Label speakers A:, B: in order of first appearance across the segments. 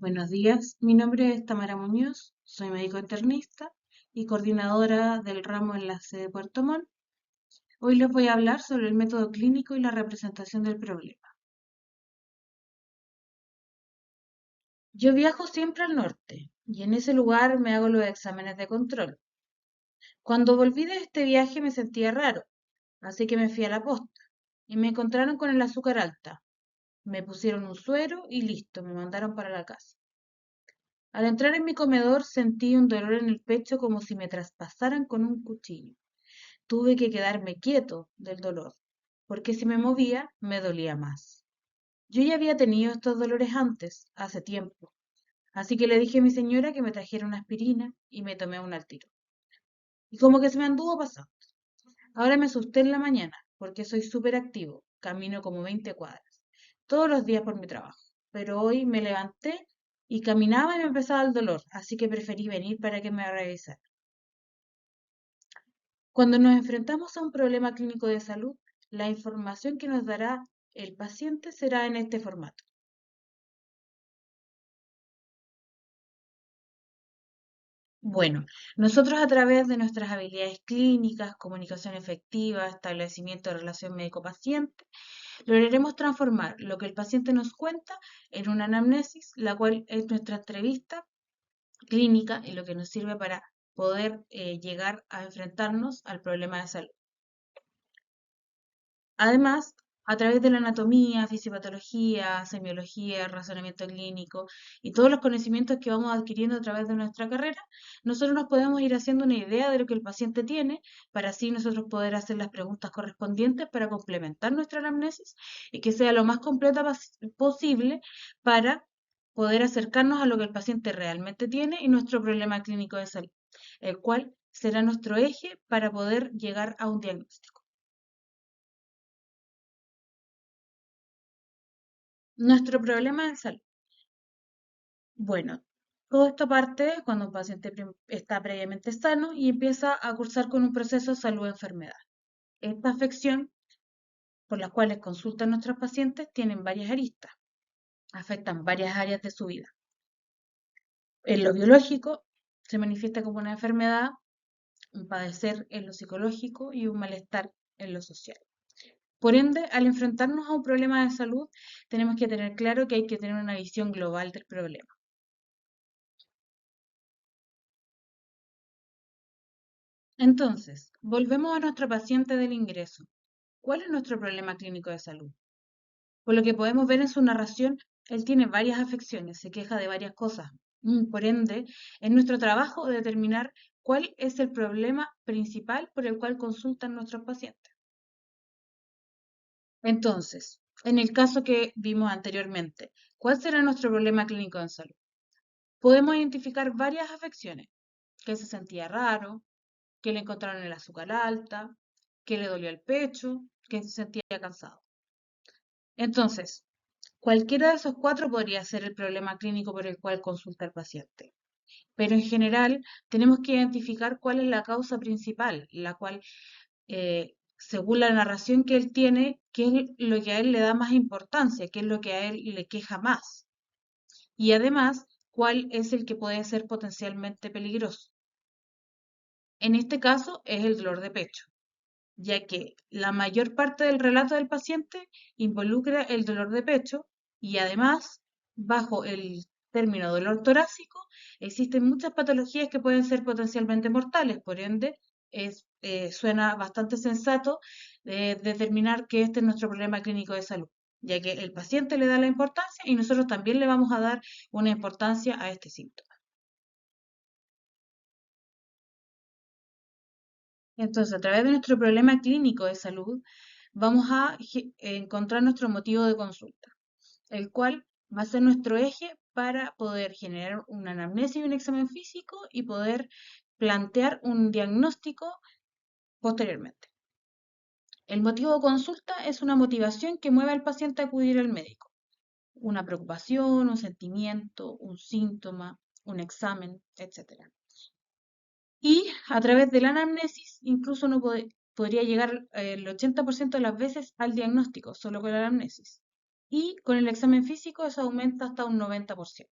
A: Buenos días, mi nombre es Tamara Muñoz, soy médico internista y coordinadora del ramo Enlace de Puerto Montt. Hoy les voy a hablar sobre el método clínico y la representación del problema. Yo viajo siempre al norte y en ese lugar me hago los exámenes de control. Cuando volví de este viaje me sentía raro, así que me fui a la posta y me encontraron con el azúcar alta. Me pusieron un suero y listo, me mandaron para la casa. Al entrar en mi comedor sentí un dolor en el pecho como si me traspasaran con un cuchillo. Tuve que quedarme quieto del dolor, porque si me movía me dolía más. Yo ya había tenido estos dolores antes, hace tiempo, así que le dije a mi señora que me trajera una aspirina y me tomé una al tiro. Y como que se me anduvo pasando. Ahora me asusté en la mañana, porque soy súper activo, camino como 20 cuadras, todos los días por mi trabajo. Pero hoy me levanté y caminaba y me empezaba el dolor, así que preferí venir para que me revisara. Cuando nos enfrentamos a un problema clínico de salud, la información que nos dará el paciente será en este formato. Bueno, nosotros a través de nuestras habilidades clínicas, comunicación efectiva, establecimiento de relación médico-paciente, lograremos transformar lo que el paciente nos cuenta en una anamnesis, la cual es nuestra entrevista clínica y lo que nos sirve para poder llegar a enfrentarnos al problema de salud. Además, a través de la anatomía, fisiopatología, semiología, razonamiento clínico y todos los conocimientos que vamos adquiriendo a través de nuestra carrera, nosotros nos podemos ir haciendo una idea de lo que el paciente tiene para así nosotros poder hacer las preguntas correspondientes para complementar nuestra anamnesis y que sea lo más completa posible para poder acercarnos a lo que el paciente realmente tiene y nuestro problema clínico de salud, el cual será nuestro eje para poder llegar a un diagnóstico. Nuestro problema de salud. Bueno, todo esto parte cuando un paciente está previamente sano y empieza a cursar con un proceso de salud-enfermedad. Esta afección, por las cuales consultan nuestros pacientes, tienen varias aristas, afectan varias áreas de su vida. En lo biológico, se manifiesta como una enfermedad, un padecer en lo psicológico y un malestar en lo social. Por ende, al enfrentarnos a un problema de salud, tenemos que tener claro que hay que tener una visión global del problema. Entonces, volvemos a nuestro paciente del ingreso. ¿Cuál es nuestro problema clínico de salud? Por lo que podemos ver en su narración, él tiene varias afecciones, se queja de varias cosas. Por ende, es nuestro trabajo determinar cuál es el problema principal por el cual consultan nuestros pacientes. Entonces, en el caso que vimos anteriormente, ¿cuál será nuestro problema clínico de salud? Podemos identificar varias afecciones, que se sentía raro, que le encontraron el azúcar alta, que le dolió el pecho, que se sentía cansado. Entonces, cualquiera de esos cuatro podría ser el problema clínico por el cual consulta el paciente. Pero en general tenemos que identificar cuál es la causa principal, la cual, según la narración que él tiene, qué es lo que a él le da más importancia, qué es lo que a él le queja más. Y además, cuál es el que puede ser potencialmente peligroso. En este caso es el dolor de pecho, ya que la mayor parte del relato del paciente involucra el dolor de pecho y además, bajo el término dolor torácico, existen muchas patologías que pueden ser potencialmente mortales, por ende, suena bastante sensato determinar que este es nuestro problema clínico de salud, ya que el paciente le da la importancia y nosotros también le vamos a dar una importancia a este síntoma. Entonces, a través de nuestro problema clínico de salud, vamos a encontrar nuestro motivo de consulta, el cual va a ser nuestro eje para poder generar una anamnesis y un examen físico y poder plantear un diagnóstico posteriormente. El motivo de consulta es una motivación que mueve al paciente a acudir al médico. Una preocupación, un sentimiento, un síntoma, un examen, etcétera. Y a través de la anamnesis, incluso uno podría llegar el 80% de las veces al diagnóstico, solo con la anamnesis. Y con el examen físico eso aumenta hasta un 90%.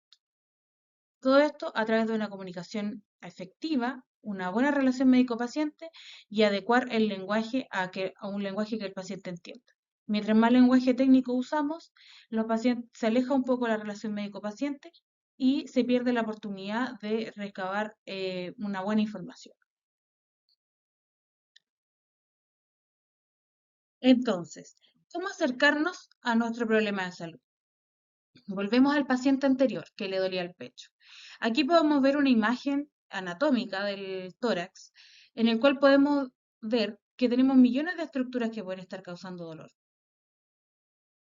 A: Todo esto a través de una comunicación efectiva, una buena relación médico-paciente y adecuar el lenguaje a un lenguaje que el paciente entienda. Mientras más lenguaje técnico usamos, se aleja un poco la relación médico-paciente y se pierde la oportunidad de recabar una buena información. Entonces, ¿cómo acercarnos a nuestro problema de salud? Volvemos al paciente anterior que le dolía el pecho. Aquí podemos ver una imagen anatómica del tórax en el cual podemos ver que tenemos millones de estructuras que pueden estar causando dolor.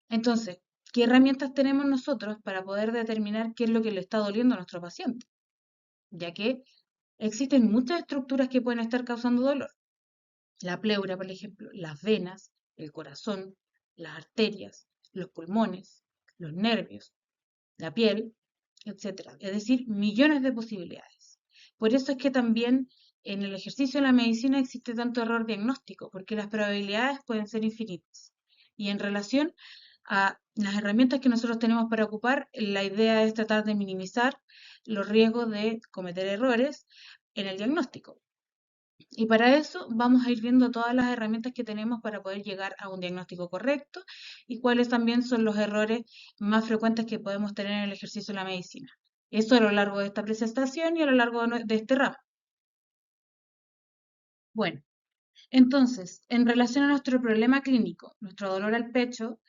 A: Entonces, ¿qué herramientas tenemos nosotros para poder determinar qué es lo que le está doliendo a nuestro paciente? Ya que existen muchas estructuras que pueden estar causando dolor. La pleura, por ejemplo, las venas, el corazón, las arterias, los pulmones, los nervios, la piel, etcétera. Es decir, millones de posibilidades. Por eso es que también en el ejercicio de la medicina existe tanto error diagnóstico, porque las probabilidades pueden ser infinitas. Y en relación a las herramientas que nosotros tenemos para ocupar, la idea es tratar de minimizar los riesgos de cometer errores en el diagnóstico. Y para eso vamos a ir viendo todas las herramientas que tenemos para poder llegar a un diagnóstico correcto y cuáles también son los errores más frecuentes que podemos tener en el ejercicio de la medicina. Eso a lo largo de esta presentación y a lo largo de este ramo. Bueno, entonces, en relación a nuestro problema clínico, nuestro dolor al pecho,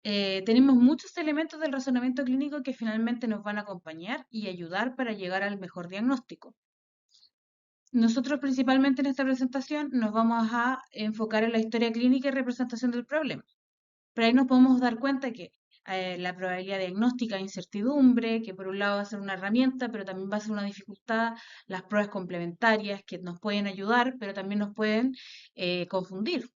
A: tenemos muchos elementos del razonamiento clínico que finalmente nos van a acompañar y ayudar para llegar al mejor diagnóstico. Nosotros principalmente en esta presentación nos vamos a enfocar en la historia clínica y representación del problema. Pero ahí nos podemos dar cuenta que la probabilidad diagnóstica es incertidumbre, que por un lado va a ser una herramienta, pero también va a ser una dificultad, las pruebas complementarias que nos pueden ayudar, pero también nos pueden confundir.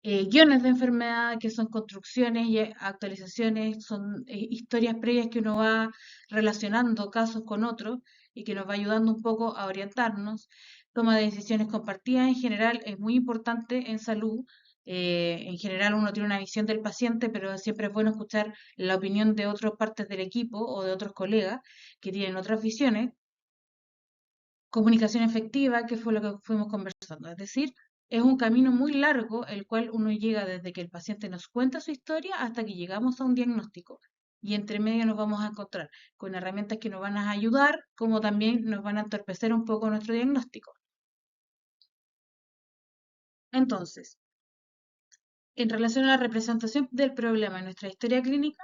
A: Guiones de enfermedad, que son construcciones y actualizaciones, son historias previas que uno va relacionando casos con otros y que nos va ayudando un poco a orientarnos. Toma de decisiones compartidas en general es muy importante en salud. En general uno tiene una visión del paciente, pero siempre es bueno escuchar la opinión de otras partes del equipo o de otros colegas que tienen otras visiones. Comunicación efectiva, que fue lo que fuimos conversando. Es decir, es un camino muy largo el cual uno llega desde que el paciente nos cuenta su historia hasta que llegamos a un diagnóstico. Y entre medio nos vamos a encontrar con herramientas que nos van a ayudar, como también nos van a entorpecer un poco nuestro diagnóstico. Entonces, en relación a la representación del problema en nuestra historia clínica,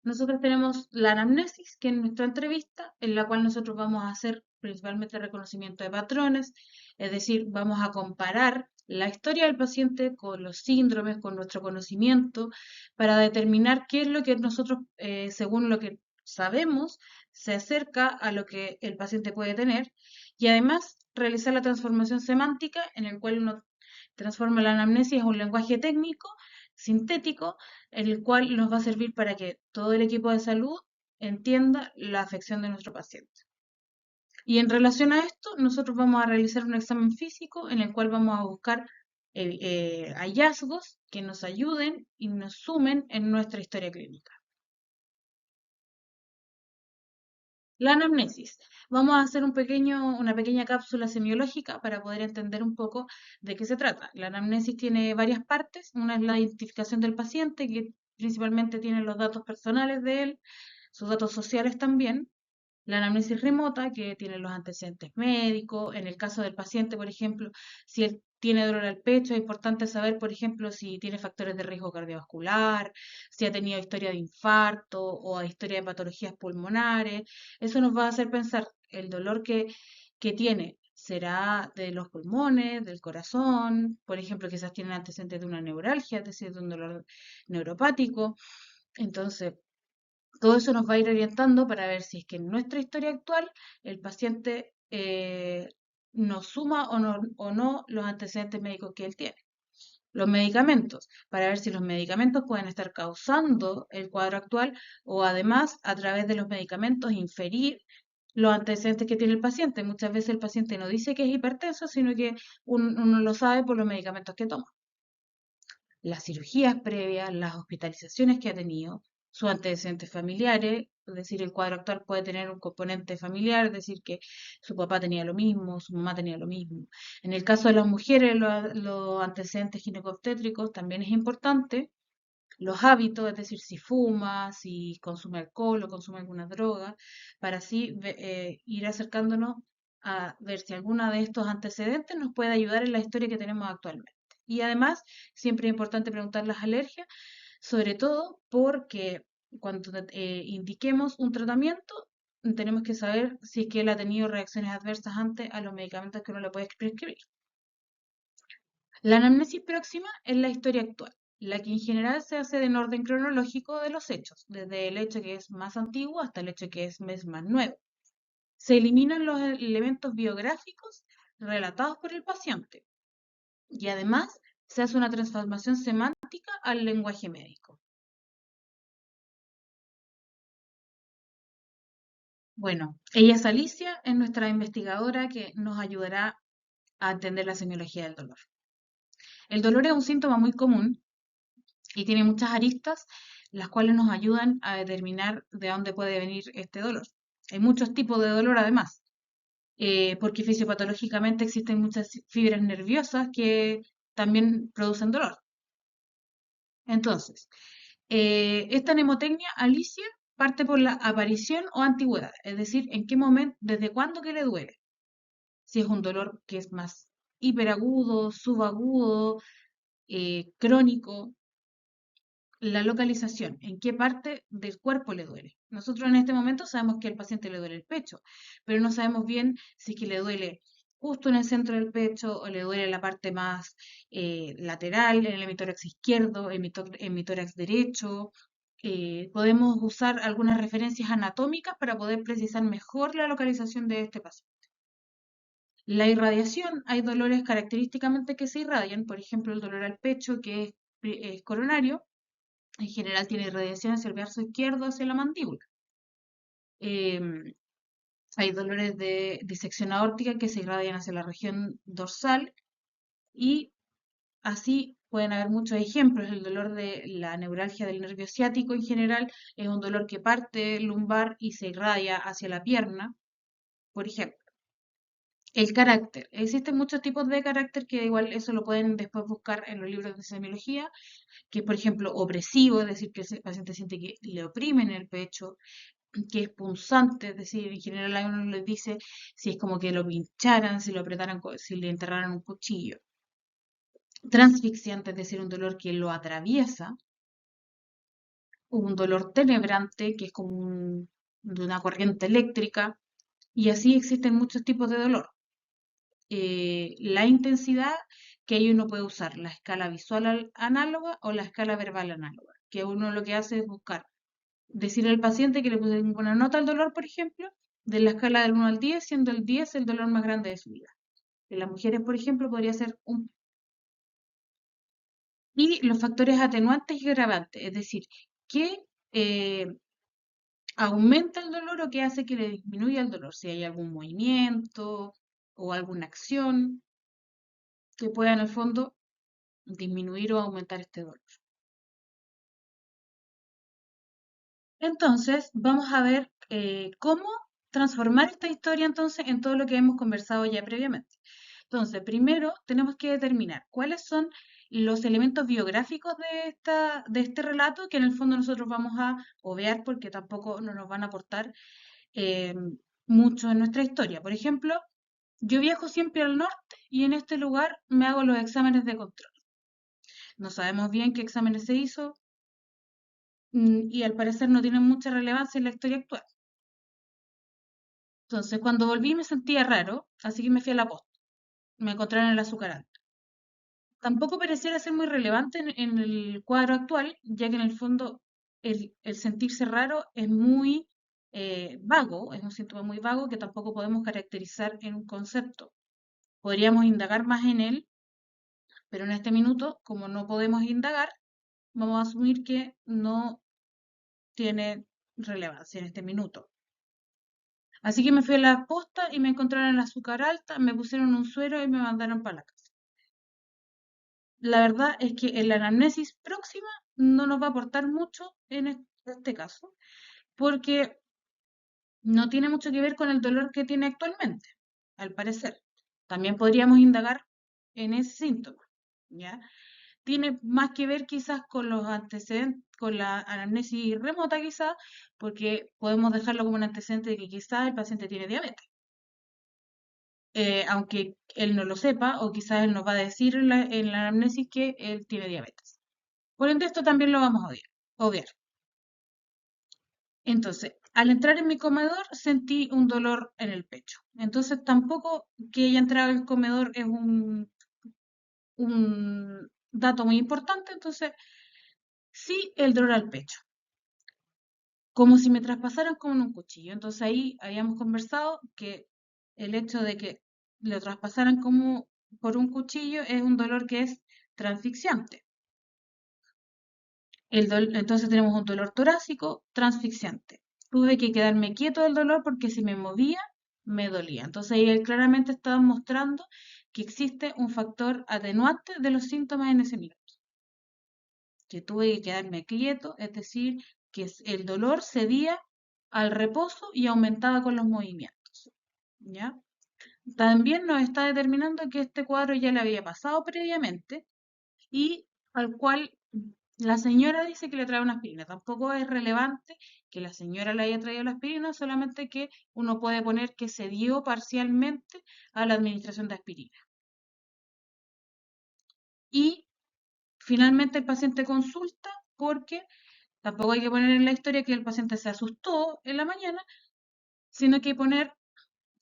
A: nosotros tenemos la anamnesis, que es nuestra entrevista, en la cual nosotros vamos a hacer principalmente reconocimiento de patrones, es decir, vamos a comparar la historia del paciente con los síndromes, con nuestro conocimiento, para determinar qué es lo que nosotros, según lo que sabemos, se acerca a lo que el paciente puede tener, y además realizar la transformación semántica, en el cual uno transforma la anamnesis en un lenguaje técnico, sintético, en el cual nos va a servir para que todo el equipo de salud entienda la afección de nuestro paciente. Y en relación a esto, nosotros vamos a realizar un examen físico en el cual vamos a buscar hallazgos que nos ayuden y nos sumen en nuestra historia clínica. La anamnesis. Vamos a hacer una pequeña cápsula semiológica para poder entender un poco de qué se trata. La anamnesis tiene varias partes. Una es la identificación del paciente, que principalmente tiene los datos personales de él, sus datos sociales también. La anamnesis remota, que tiene los antecedentes médicos. En el caso del paciente, por ejemplo, si él tiene dolor al pecho, es importante saber, por ejemplo, si tiene factores de riesgo cardiovascular, si ha tenido historia de infarto o historia de patologías pulmonares. Eso nos va a hacer pensar el dolor que tiene. ¿Será de los pulmones, del corazón? Por ejemplo, quizás tiene antecedentes de una neuralgia, es decir, de un dolor neuropático. Entonces, todo eso nos va a ir orientando para ver si es que en nuestra historia actual el paciente nos suma o no los antecedentes médicos que él tiene. Los medicamentos, para ver si los medicamentos pueden estar causando el cuadro actual o además a través de los medicamentos inferir los antecedentes que tiene el paciente. Muchas veces el paciente no dice que es hipertenso, sino que uno lo sabe por los medicamentos que toma. Las cirugías previas, las hospitalizaciones que ha tenido, sus antecedentes familiares, es decir, el cuadro actual puede tener un componente familiar, es decir, que su papá tenía lo mismo, su mamá tenía lo mismo. En el caso de las mujeres, los antecedentes ginecobstétricos también es importante. Los hábitos, es decir, si fuma, si consume alcohol o consume alguna droga, para así ir acercándonos a ver si alguna de estos antecedentes nos puede ayudar en la historia que tenemos actualmente. Y además, siempre es importante preguntar las alergias, sobre todo porque cuando indiquemos un tratamiento, tenemos que saber si es que él ha tenido reacciones adversas antes a los medicamentos que uno le puede prescribir. La anamnesis próxima es la historia actual, la que en general se hace en orden cronológico de los hechos, desde el hecho que es más antiguo hasta el hecho que es más nuevo. Se eliminan los elementos biográficos relatados por el paciente y además se hace una transformación semántica al lenguaje médico. Bueno, ella es Alicia, es nuestra investigadora que nos ayudará a entender la semiología del dolor. El dolor es un síntoma muy común y tiene muchas aristas, las cuales nos ayudan a determinar de dónde puede venir este dolor. Hay muchos tipos de dolor además, porque fisiopatológicamente existen muchas fibras nerviosas que también producen dolor. Entonces, esta mnemotecnia, Alicia, parte por la aparición o antigüedad, es decir, en qué momento, desde cuándo que le duele. Si es un dolor que es más hiperagudo, subagudo, crónico, la localización, en qué parte del cuerpo le duele. Nosotros en este momento sabemos que al paciente le duele el pecho, pero no sabemos bien si es que le duele justo en el centro del pecho o le duele en la parte más lateral, en el hemitórax izquierdo, hemitórax derecho. Podemos usar algunas referencias anatómicas para poder precisar mejor la localización de este paciente. La irradiación, hay dolores característicamente que se irradian, por ejemplo el dolor al pecho que es coronario, en general tiene irradiación hacia el brazo izquierdo, hacia la mandíbula. Em, Hay dolores de disección aórtica que se irradian hacia la región dorsal y así pueden haber muchos ejemplos. El dolor de la neuralgia del nervio ciático en general es un dolor que parte lumbar y se irradia hacia la pierna, por ejemplo. El carácter. Existen muchos tipos de carácter que igual eso lo pueden después buscar en los libros de semiología, que es, por ejemplo, opresivo, es decir, que el paciente siente que le oprimen el pecho, que es punzante, es decir, en general a uno le dice si es como que lo pincharan, si lo apretaran, si le enterraran un cuchillo. Transfixiante, es decir, un dolor que lo atraviesa, un dolor tenebrante, que es como de una corriente eléctrica, y así existen muchos tipos de dolor. La intensidad, que ahí uno puede usar la escala visual análoga o la escala verbal análoga, que uno lo que hace es buscar decirle al paciente que le puse una nota al dolor, por ejemplo, de la escala del 1 al 10, siendo el 10 el dolor más grande de su vida. En las mujeres, por ejemplo, podría ser un... Y los factores atenuantes y agravantes, es decir, qué aumenta el dolor o qué hace que le disminuya el dolor, si hay algún movimiento o alguna acción que pueda en el fondo disminuir o aumentar este dolor. Entonces, vamos a ver cómo transformar esta historia entonces en todo lo que hemos conversado ya previamente. Entonces, primero tenemos que determinar cuáles son los elementos biográficos de este relato que en el fondo nosotros vamos a obviar porque tampoco nos van a aportar eh, mucho en nuestra historia. Por ejemplo, yo viajo siempre al norte y en este lugar me hago los exámenes de control. No sabemos bien qué exámenes se hizo, y al parecer no tienen mucha relevancia en la historia actual. Entonces, cuando volví me sentía raro, así que me fui a la posta. Me encontraron el azúcar alta. Tampoco pareciera ser muy relevante en el cuadro actual, ya que en el fondo el sentirse raro es muy vago, es un síntoma muy vago que tampoco podemos caracterizar en un concepto. Podríamos indagar más en él, pero en este minuto, como no podemos indagar, vamos a asumir que no tiene relevancia en este minuto. Así que me fui a la posta y me encontraron el azúcar alta, me pusieron un suero y me mandaron para la casa. La verdad es que en la anamnesis próxima no nos va a aportar mucho este caso, porque no tiene mucho que ver con el dolor que tiene actualmente, al parecer. También podríamos indagar en ese síntoma, ¿ya? Tiene más que ver quizás con los antecedentes, con la anamnesis remota quizás, porque podemos dejarlo como un antecedente de que quizás el paciente tiene diabetes. Aunque él no lo sepa, o quizás él nos va a decir en la anamnesis que él tiene diabetes. Por ende, esto también lo vamos a obviar. Entonces, al entrar en mi comedor sentí un dolor en el pecho. Entonces, tampoco que ella entrara al comedor es un dato muy importante. Entonces, sí el dolor al pecho, como si me traspasaran con un cuchillo. Entonces, ahí habíamos conversado que el hecho de que lo traspasaran como por un cuchillo es un dolor que es transfixiante. Entonces tenemos un dolor torácico transfixiante. Tuve que quedarme quieto del dolor porque si me movía, me dolía. Entonces ahí él claramente estaba mostrando que existe un factor atenuante de los síntomas en ese minuto. Que tuve que quedarme quieto, es decir, que el dolor cedía al reposo y aumentaba con los movimientos. ¿Ya? También nos está determinando que este cuadro ya le había pasado previamente y al cual la señora dice que le trae una aspirina. Tampoco es relevante que la señora le haya traído la aspirina, solamente que uno puede poner que se dio parcialmente a la administración de aspirina. Y finalmente el paciente consulta porque tampoco hay que poner en la historia que el paciente se asustó en la mañana, sino que poner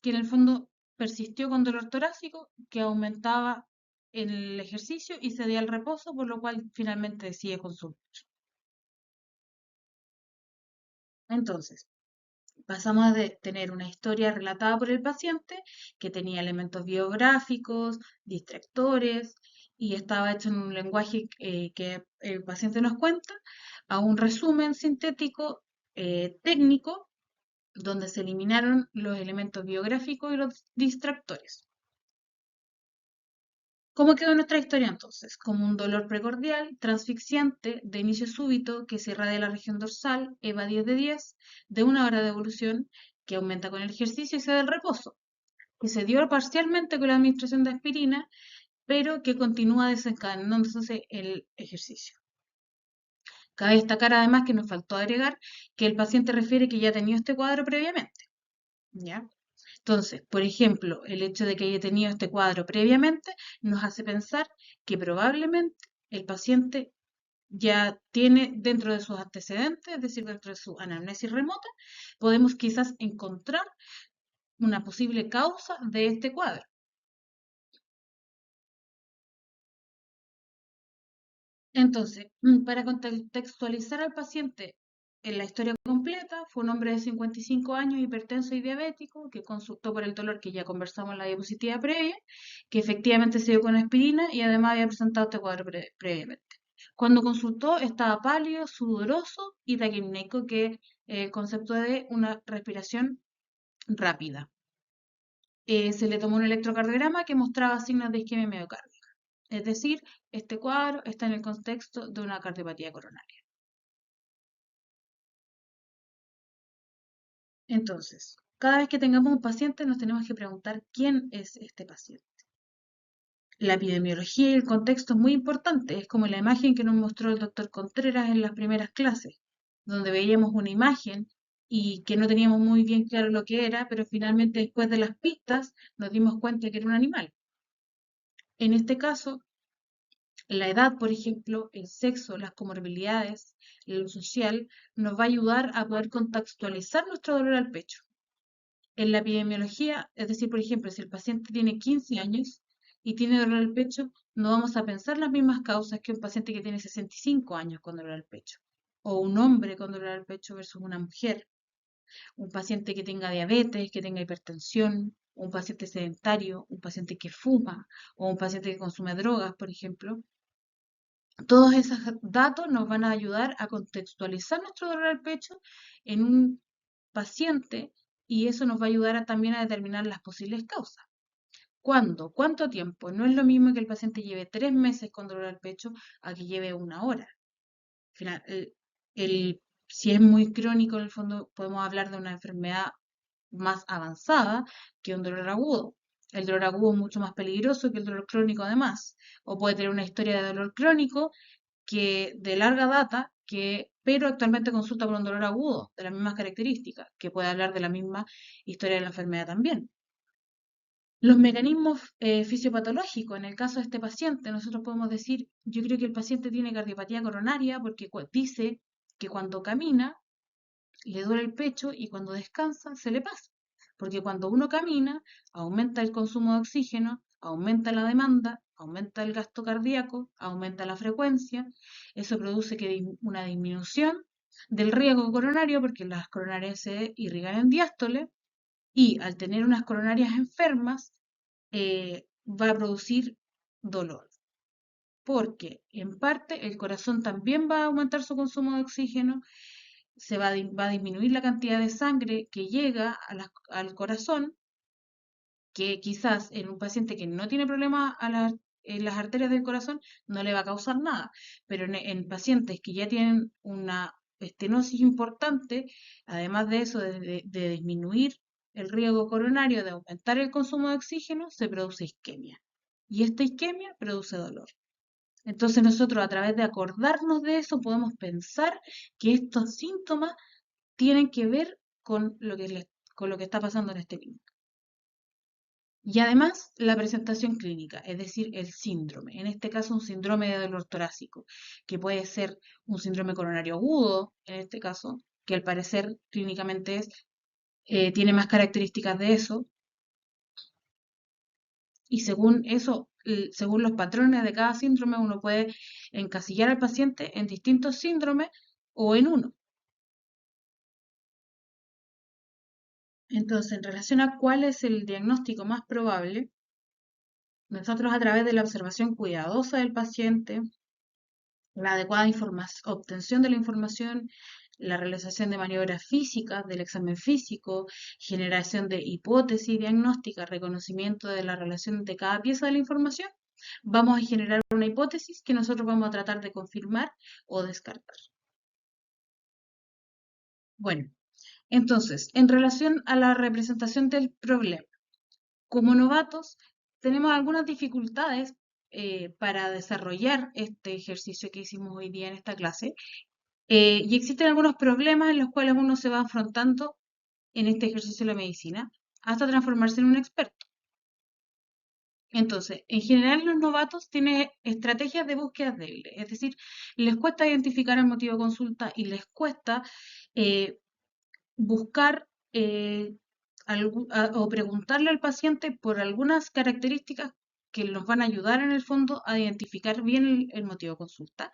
A: que en el fondo persistió con dolor torácico que aumentaba en el ejercicio y cedía al reposo, por lo cual finalmente decide consultar. Entonces, pasamos de tener una historia relatada por el paciente que tenía elementos biográficos, distractores y estaba hecho en un lenguaje que el paciente nos cuenta, a un resumen sintético técnico donde se eliminaron los elementos biográficos y los distractores. ¿Cómo quedó nuestra historia entonces? Como un dolor precordial, transfixiante, de inicio súbito, que se irradia la región dorsal, EVA 10 de 10, de una hora de evolución, que aumenta con el ejercicio y se da el reposo, que se dio parcialmente con la administración de aspirina, pero que continúa desencadenándose el ejercicio. Cabe destacar además que nos faltó agregar que el paciente refiere que ya ha tenido este cuadro previamente, ¿ya? Entonces, por ejemplo, el hecho de que haya tenido este cuadro previamente nos hace pensar que probablemente el paciente ya tiene dentro de sus antecedentes, es decir, dentro de su anamnesis remota, podemos quizás encontrar una posible causa de este cuadro. Entonces, para contextualizar al paciente en la historia completa, fue un hombre de 55 años, hipertenso y diabético, que consultó por el dolor que ya conversamos en la diapositiva previa, que efectivamente se dio con aspirina y además había presentado este cuadro previamente. Cuando consultó estaba pálido, sudoroso y taquipneico, que es el concepto de una respiración rápida. Se le tomó un electrocardiograma que mostraba signos de isquemia miocárdica. Es decir, este cuadro está en el contexto de una cardiopatía coronaria. Entonces, cada vez que tengamos un paciente nos tenemos que preguntar quién es este paciente. La epidemiología y el contexto es muy importante, es como la imagen que nos mostró el doctor Contreras en las primeras clases, donde veíamos una imagen y que no teníamos muy bien claro lo que era, pero finalmente después de las pistas nos dimos cuenta que era un animal. En este caso, la edad, por ejemplo, el sexo, las comorbilidades, lo social, nos va a ayudar a poder contextualizar nuestro dolor al pecho. En la epidemiología, es decir, por ejemplo, si el paciente tiene 15 años y tiene dolor al pecho, no vamos a pensar las mismas causas que un paciente que tiene 65 años con dolor al pecho, o un hombre con dolor al pecho versus una mujer, un paciente que tenga diabetes, que tenga hipertensión, un paciente sedentario, un paciente que fuma, o un paciente que consume drogas, por ejemplo. Todos esos datos nos van a ayudar a contextualizar nuestro dolor al pecho en un paciente y eso nos va a ayudar también a determinar las posibles causas. ¿Cuándo? ¿Cuánto tiempo? No es lo mismo que el paciente lleve 3 meses con dolor al pecho a que lleve una hora. Al final, el Si es muy crónico, en el fondo podemos hablar de una enfermedad más avanzada que un dolor agudo. El dolor agudo es mucho más peligroso que el dolor crónico además, o puede tener una historia de dolor crónico que de larga data, pero actualmente consulta por un dolor agudo de las mismas características, que puede hablar de la misma historia de la enfermedad también. Los mecanismos fisiopatológicos, en el caso de este paciente, nosotros podemos decir, yo creo que el paciente tiene cardiopatía coronaria porque dice que cuando camina le duele el pecho y cuando descansa se le pasa. Porque cuando uno camina, aumenta el consumo de oxígeno, aumenta la demanda, aumenta el gasto cardíaco, aumenta la frecuencia. Eso produce una disminución del riesgo coronario porque las coronarias se irrigan en diástole y al tener unas coronarias enfermas va a producir dolor. Porque en parte el corazón también va a aumentar su consumo de oxígeno, va a disminuir la cantidad de sangre que llega al corazón, que quizás en un paciente que no tiene problemas en las arterias del corazón no le va a causar nada, pero en pacientes que ya tienen una estenosis importante, además de eso, de disminuir el riesgo coronario, de aumentar el consumo de oxígeno, se produce isquemia. Y esta isquemia produce dolor. Entonces nosotros a través de acordarnos de eso podemos pensar que estos síntomas tienen que ver con lo que está pasando en este niño. Y además la presentación clínica, es decir, el síndrome. En este caso un síndrome de dolor torácico, que puede ser un síndrome coronario agudo, en este caso, que al parecer clínicamente tiene más características de eso. Y según eso, según los patrones de cada síndrome, uno puede encasillar al paciente en distintos síndromes o en uno. Entonces, en relación a cuál es el diagnóstico más probable, nosotros a través de la observación cuidadosa del paciente, la adecuada obtención de la información, la realización de maniobras físicas, del examen físico, generación de hipótesis diagnósticas, reconocimiento de la relación de cada pieza de la información, vamos a generar una hipótesis que nosotros vamos a tratar de confirmar o descartar. Bueno, entonces, en relación a la representación del problema, como novatos, tenemos algunas dificultades para desarrollar este ejercicio que hicimos hoy día en esta clase, y existen algunos problemas en los cuales uno se va afrontando en este ejercicio de la medicina hasta transformarse en un experto. Entonces, en general los novatos tienen estrategias de búsqueda débiles, es decir, les cuesta identificar el motivo de consulta y les cuesta eh, buscar o preguntarle al paciente por algunas características que nos van a ayudar en el fondo a identificar bien el motivo de consulta.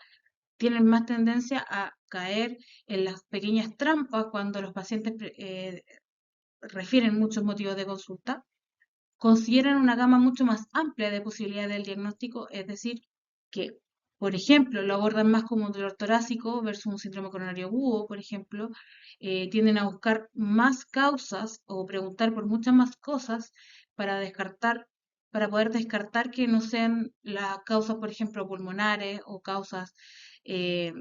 A: Tienen más tendencia a caer en las pequeñas trampas cuando los pacientes refieren muchos motivos de consulta. Consideran una gama mucho más amplia de posibilidades del diagnóstico, es decir, que, por ejemplo, lo abordan más como un dolor torácico versus un síndrome coronario agudo, por ejemplo, tienden a buscar más causas o preguntar por muchas más cosas para descartar, para poder descartar que no sean las causas, por ejemplo, pulmonares o causas eh,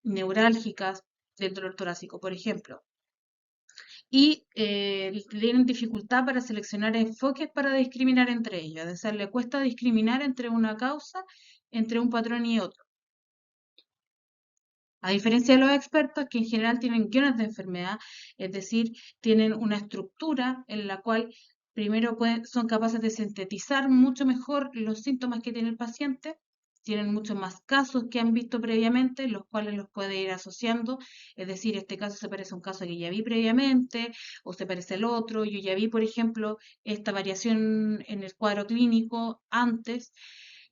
A: neurálgicas del dolor torácico, por ejemplo. Y tienen dificultad para seleccionar enfoques para discriminar entre ellos. Es decir, le cuesta discriminar entre una causa, entre un patrón y otro. A diferencia de los expertos que en general tienen guiones de enfermedad, es decir, tienen una estructura en la cual primero son capaces de sintetizar mucho mejor los síntomas que tiene el paciente, tienen muchos más casos que han visto previamente, los cuales los puede ir asociando, es decir, este caso se parece a un caso que ya vi previamente o se parece al otro, yo ya vi, por ejemplo, esta variación en el cuadro clínico antes,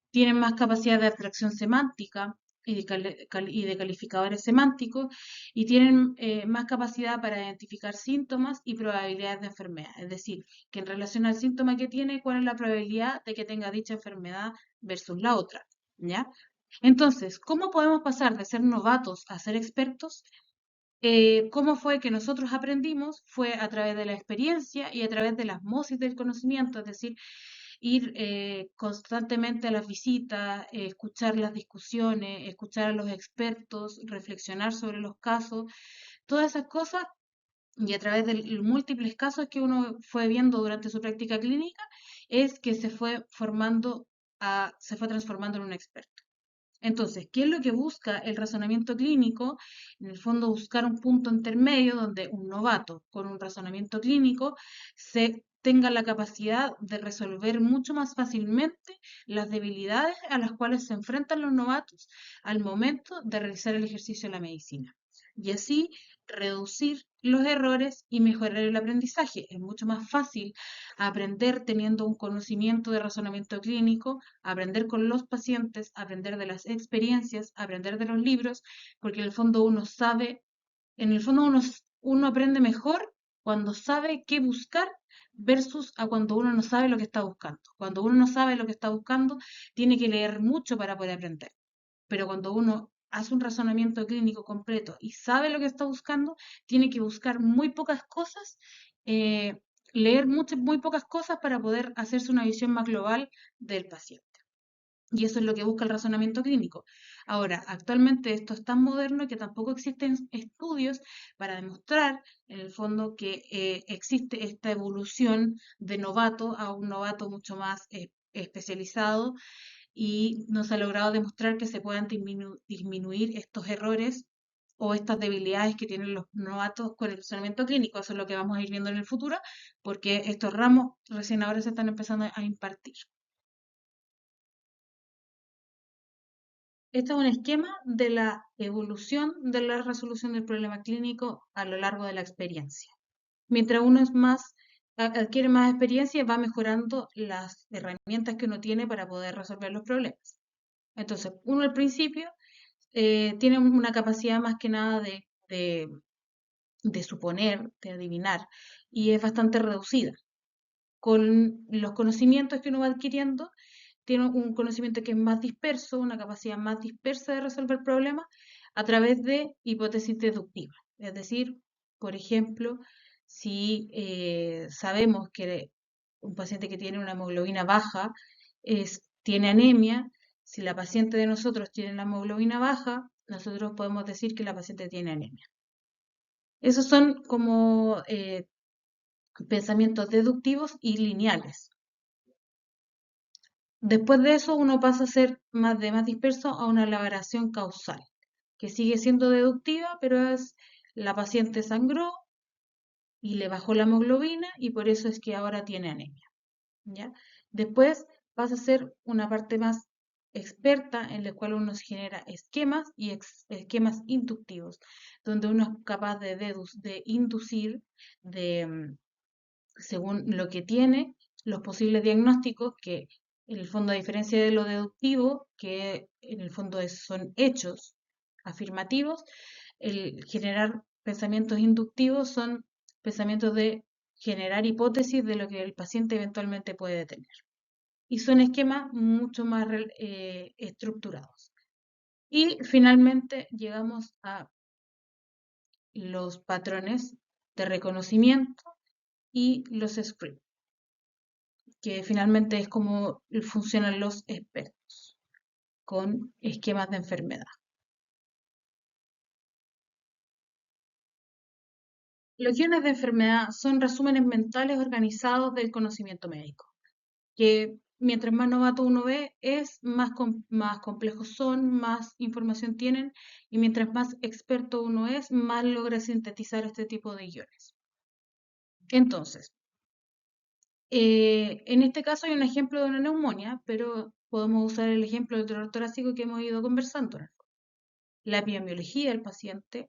A: tienen más capacidad de abstracción semántica y de calificadores semánticos y tienen más capacidad para identificar síntomas y probabilidades de enfermedad. Es decir, que en relación al síntoma que tiene, cuál es la probabilidad de que tenga dicha enfermedad versus la otra, ¿ya? Entonces, ¿cómo podemos pasar de ser novatos a ser expertos? ¿Cómo fue que nosotros aprendimos? Fue a través de la experiencia y a través de la osmosis del conocimiento, es decir, ir constantemente a las visitas, escuchar las discusiones, escuchar a los expertos, reflexionar sobre los casos, todas esas cosas y a través de los múltiples casos que uno fue viendo durante su práctica clínica, es que se fue transformando en un experto. Entonces, ¿qué es lo que busca el razonamiento clínico? En el fondo, buscar un punto intermedio donde un novato con un razonamiento clínico se tenga la capacidad de resolver mucho más fácilmente las debilidades a las cuales se enfrentan los novatos al momento de realizar el ejercicio de la medicina. Y así reducir los errores y mejorar el aprendizaje. Es mucho más fácil aprender teniendo un conocimiento de razonamiento clínico, aprender con los pacientes, aprender de las experiencias, aprender de los libros, porque en el fondo uno sabe, en el fondo uno aprende mejor cuando sabe qué buscar versus a cuando uno no sabe lo que está buscando. Cuando uno no sabe lo que está buscando, tiene que leer mucho para poder aprender. Pero cuando uno hace un razonamiento clínico completo y sabe lo que está buscando, tiene que buscar muy pocas cosas, eh, leer muy pocas cosas para poder hacerse una visión más global del paciente. Y eso es lo que busca el razonamiento clínico. Ahora, actualmente esto es tan moderno que tampoco existen estudios para demostrar, en el fondo, que existe esta evolución de novato a un novato mucho más especializado y no se ha logrado demostrar que se puedan disminuir estos errores o estas debilidades que tienen los novatos con el razonamiento clínico. Eso es lo que vamos a ir viendo en el futuro, porque estos ramos recién ahora se están empezando a impartir. Este es un esquema de la evolución de la resolución del problema clínico a lo largo de la experiencia. Mientras uno es más, adquiere más experiencia, va mejorando las herramientas que uno tiene para poder resolver los problemas. Entonces, uno al principio tiene una capacidad más que nada de suponer, de adivinar, y es bastante reducida. Con los conocimientos que uno va adquiriendo, tiene un conocimiento que es más disperso, una capacidad más dispersa de resolver problemas a través de hipótesis deductivas. Es decir, por ejemplo, si sabemos que un paciente que tiene una hemoglobina baja tiene anemia, si la paciente de nosotros tiene la hemoglobina baja, nosotros podemos decir que la paciente tiene anemia. Esos son como pensamientos deductivos y lineales. Después de eso uno pasa a ser más disperso a una elaboración causal, que sigue siendo deductiva, pero es la paciente sangró y le bajó la hemoglobina y por eso es que ahora tiene anemia, ¿ya? Después pasa a ser una parte más experta en la cual uno genera esquemas y esquemas inductivos, donde uno es capaz de inducir, de según lo que tiene, los posibles diagnósticos, que en el fondo, a diferencia de lo deductivo, que en el fondo son hechos afirmativos, el generar pensamientos inductivos son pensamientos de generar hipótesis de lo que el paciente eventualmente puede tener. Y son esquemas mucho más estructurados. Y finalmente llegamos a los patrones de reconocimiento y los scripts, que finalmente es como funcionan los expertos, con esquemas de enfermedad. Los guiones de enfermedad son resúmenes mentales organizados del conocimiento médico, que mientras más novato uno ve, más complejos son, más información tienen, y mientras más experto uno es, más logra sintetizar este tipo de guiones. Entonces, en este caso hay un ejemplo de una neumonía, pero podemos usar el ejemplo del dolor torácico que hemos ido conversando. La epidemiología del paciente,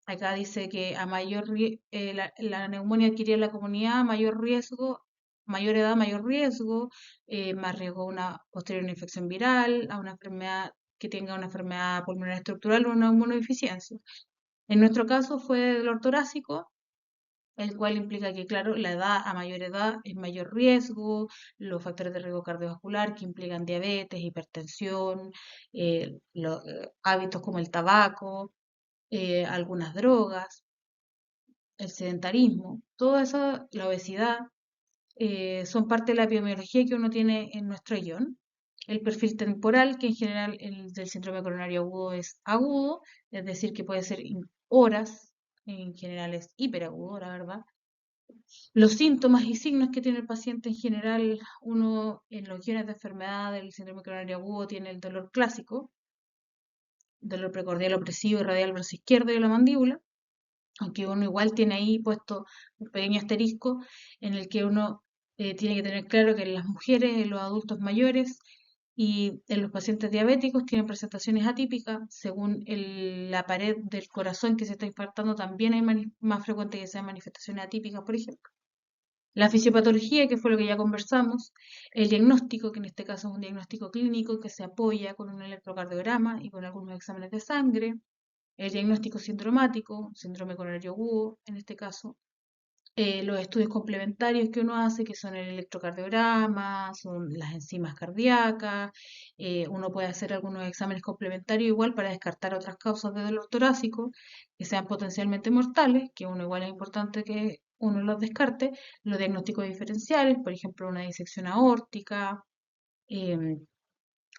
A: acá dice que a la neumonía adquirida en la comunidad, mayor riesgo, mayor edad, mayor riesgo, más riesgo a una posterior infección viral, a una enfermedad que tenga una enfermedad pulmonar estructural o una inmunodeficiencia. En nuestro caso fue dolor torácico, el cual implica que, claro, la edad a mayor edad es mayor riesgo, los factores de riesgo cardiovascular que implican diabetes, hipertensión, hábitos como el tabaco, algunas drogas, el sedentarismo, todo eso, la obesidad, son parte de la epidemiología que uno tiene en nuestro guión. El perfil temporal, que en general el del síndrome coronario agudo es agudo, es decir, que puede ser horas, en general es hiperagudo, la verdad. Los síntomas y signos que tiene el paciente en general, uno en los guiones de enfermedad del síndrome coronario agudo tiene el dolor clásico, dolor precordial opresivo y radial brazo izquierdo y la mandíbula, aunque uno igual tiene ahí puesto un pequeño asterisco en el que uno tiene que tener claro que en las mujeres, en los adultos mayores y en los pacientes diabéticos tienen presentaciones atípicas. Según la pared del corazón que se está infartando, también hay más frecuente que sean manifestaciones atípicas, por ejemplo. La fisiopatología, que fue lo que ya conversamos, el diagnóstico, que en este caso es un diagnóstico clínico que se apoya con un electrocardiograma y con algunos exámenes de sangre, el diagnóstico sindromático, síndrome coronario agudo, en este caso, los estudios complementarios que uno hace, que son el electrocardiograma, son las enzimas cardíacas, uno puede hacer algunos exámenes complementarios igual para descartar otras causas de dolor torácico que sean potencialmente mortales, que uno igual es importante que uno los descarte, los diagnósticos diferenciales, por ejemplo, una disección aórtica, em,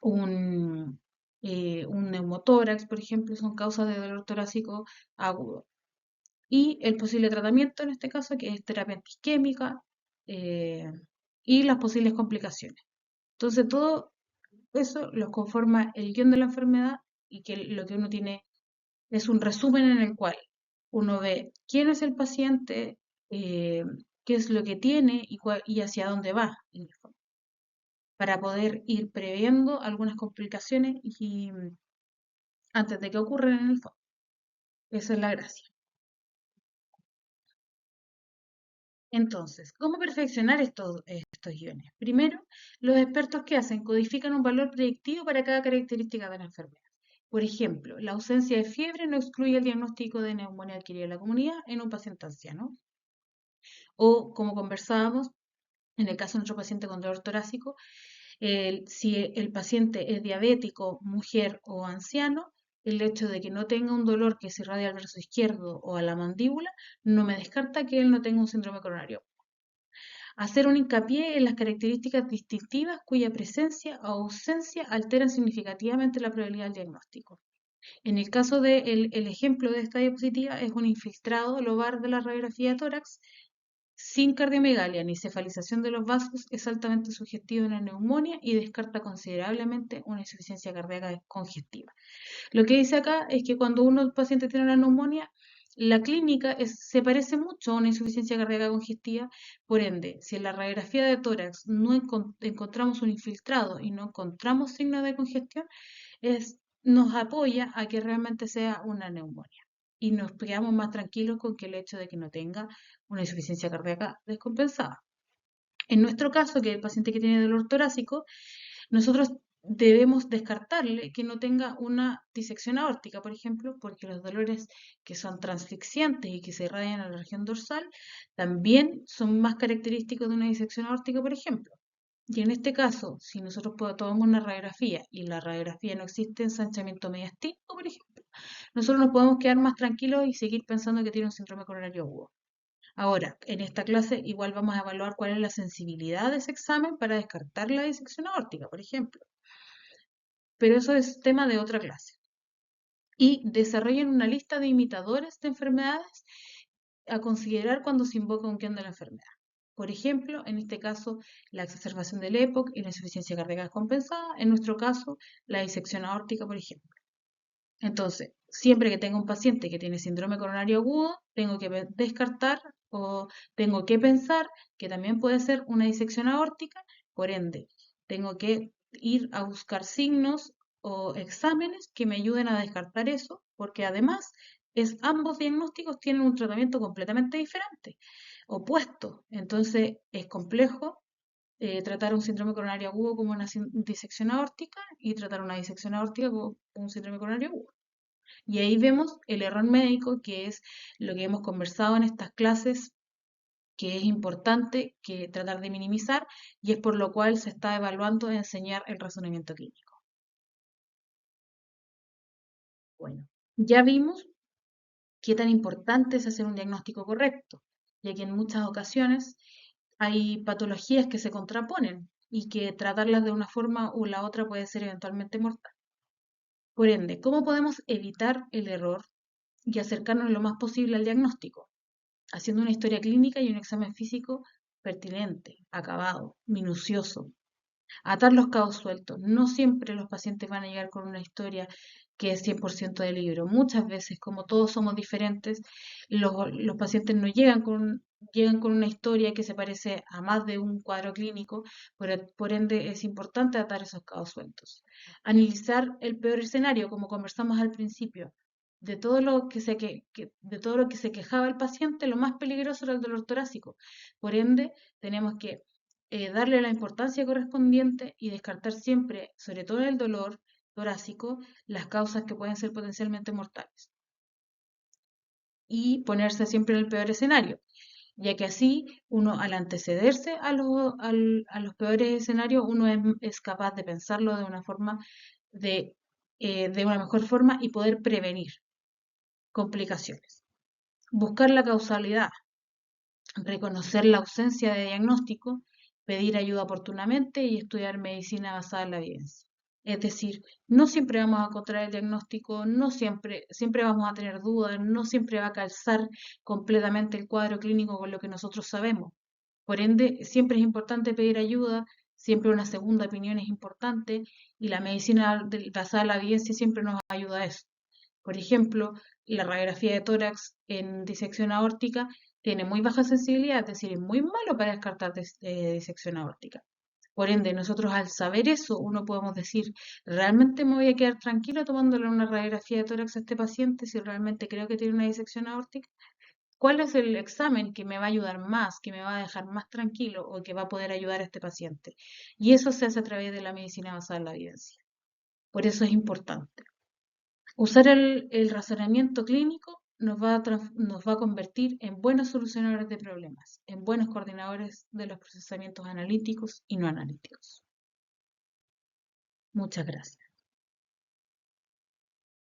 A: un neumotórax, por ejemplo, son causas de dolor torácico agudo. Y el posible tratamiento en este caso, que es terapia antiisquémica, eh, y las posibles complicaciones. Entonces, todo eso los conforma el guión de la enfermedad y que lo que uno tiene es un resumen en el cual uno ve quién es el paciente, eh, qué es lo que tiene y hacia dónde va, en el fondo, para poder ir previendo algunas complicaciones y antes de que ocurran en el fondo. Esa es la gracia. Entonces, ¿cómo perfeccionar estos guiones? Primero, los expertos que hacen codifican un valor predictivo para cada característica de la enfermedad. Por ejemplo, la ausencia de fiebre no excluye el diagnóstico de neumonía adquirida en la comunidad en un paciente anciano. O, como conversábamos, en el caso de nuestro paciente con dolor torácico, si el paciente es diabético, mujer o anciano, el hecho de que no tenga un dolor que se irradia al brazo izquierdo o a la mandíbula no me descarta que él no tenga un síndrome coronario. Hacer un hincapié en las características distintivas cuya presencia o ausencia alteran significativamente la probabilidad del diagnóstico. En el caso del ejemplo de esta diapositiva es un infiltrado lobar de la radiografía de tórax sin cardiomegalia ni cefalización de los vasos, es altamente sugestivo de una neumonía y descarta considerablemente una insuficiencia cardíaca congestiva. Lo que dice acá es que cuando un paciente tiene una neumonía, la clínica se parece mucho a una insuficiencia cardíaca congestiva, por ende, si en la radiografía de tórax no encontramos un infiltrado y no encontramos signos de congestión, nos apoya a que realmente sea una neumonía. Y nos quedamos más tranquilos con que el hecho de que no tenga una insuficiencia cardíaca descompensada. En nuestro caso, que es el paciente que tiene dolor torácico, nosotros debemos descartarle que no tenga una disección aórtica, por ejemplo, porque los dolores que son transfixiantes y que se irradian a la región dorsal también son más característicos de una disección aórtica, por ejemplo. Y en este caso, si nosotros tomamos una radiografía y en la radiografía no existe ensanchamiento mediastínico, por ejemplo, nosotros nos podemos quedar más tranquilos y seguir pensando que tiene un síndrome coronario agudo. Ahora, en esta clase igual vamos a evaluar cuál es la sensibilidad de ese examen para descartar la disección aórtica, por ejemplo. Pero eso es tema de otra clase. Y desarrollen una lista de imitadores de enfermedades a considerar cuando se invoca un guión de la enfermedad. Por ejemplo, en este caso, la exacerbación del EPOC y la insuficiencia cardíaca descompensada. En nuestro caso, la disección aórtica, por ejemplo. Entonces, siempre que tenga un paciente que tiene síndrome coronario agudo, tengo que descartar o tengo que pensar que también puede ser una disección aórtica, por ende, tengo que ir a buscar signos o exámenes que me ayuden a descartar eso, porque además ambos diagnósticos tienen un tratamiento completamente diferente, opuesto. Entonces, es complejo tratar un síndrome coronario agudo como una disección aórtica y tratar una disección aórtica como un síndrome coronario agudo. Y ahí vemos el error médico, que es lo que hemos conversado en estas clases, que es importante que tratar de minimizar, y es por lo cual se está evaluando enseñar el razonamiento clínico. Bueno, ya vimos qué tan importante es hacer un diagnóstico correcto, ya que en muchas ocasiones Hay patologías que se contraponen y que tratarlas de una forma u la otra puede ser eventualmente mortal. Por ende, ¿cómo podemos evitar el error y acercarnos lo más posible al diagnóstico? Haciendo una historia clínica y un examen físico pertinente, acabado, minucioso. Atar los cabos sueltos. No siempre los pacientes van a llegar con una historia que es 100% de libro. Muchas veces, como todos somos diferentes, los pacientes no llegan con una historia que se parece a más de un cuadro clínico, por ende es importante atar esos cabos sueltos. Analizar el peor escenario, como conversamos al principio. De todo lo que se quejaba el paciente, lo más peligroso era el dolor torácico. Por ende, tenemos que darle la importancia correspondiente y descartar siempre, sobre todo en el dolor torácico, las causas que pueden ser potencialmente mortales. Y ponerse siempre en el peor escenario, ya que así uno al antecederse a los peores escenarios, uno es capaz de pensarlo de una forma, de, de una mejor forma y poder prevenir complicaciones. Buscar la causalidad, reconocer la ausencia de diagnóstico, pedir ayuda oportunamente y estudiar medicina basada en la evidencia. Es decir, no siempre vamos a encontrar el diagnóstico, no siempre vamos a tener dudas, no siempre va a calzar completamente el cuadro clínico con lo que nosotros sabemos. Por ende, siempre es importante pedir ayuda, siempre una segunda opinión es importante y la medicina basada en la evidencia siempre nos ayuda a eso. Por ejemplo, la radiografía de tórax en disección aórtica tiene muy baja sensibilidad, es decir, es muy malo para descartar disección aórtica. Por ende, nosotros al saber eso, uno podemos decir, ¿realmente me voy a quedar tranquilo tomándole una radiografía de tórax a este paciente si realmente creo que tiene una disección aórtica? ¿Cuál es el examen que me va a ayudar más, que me va a dejar más tranquilo o que va a poder ayudar a este paciente? Y eso se hace a través de la medicina basada en la evidencia. Por eso es importante. Usar el razonamiento clínico nos va a convertir en buenos solucionadores de problemas, en buenos coordinadores de los procesamientos analíticos y no analíticos. Muchas gracias.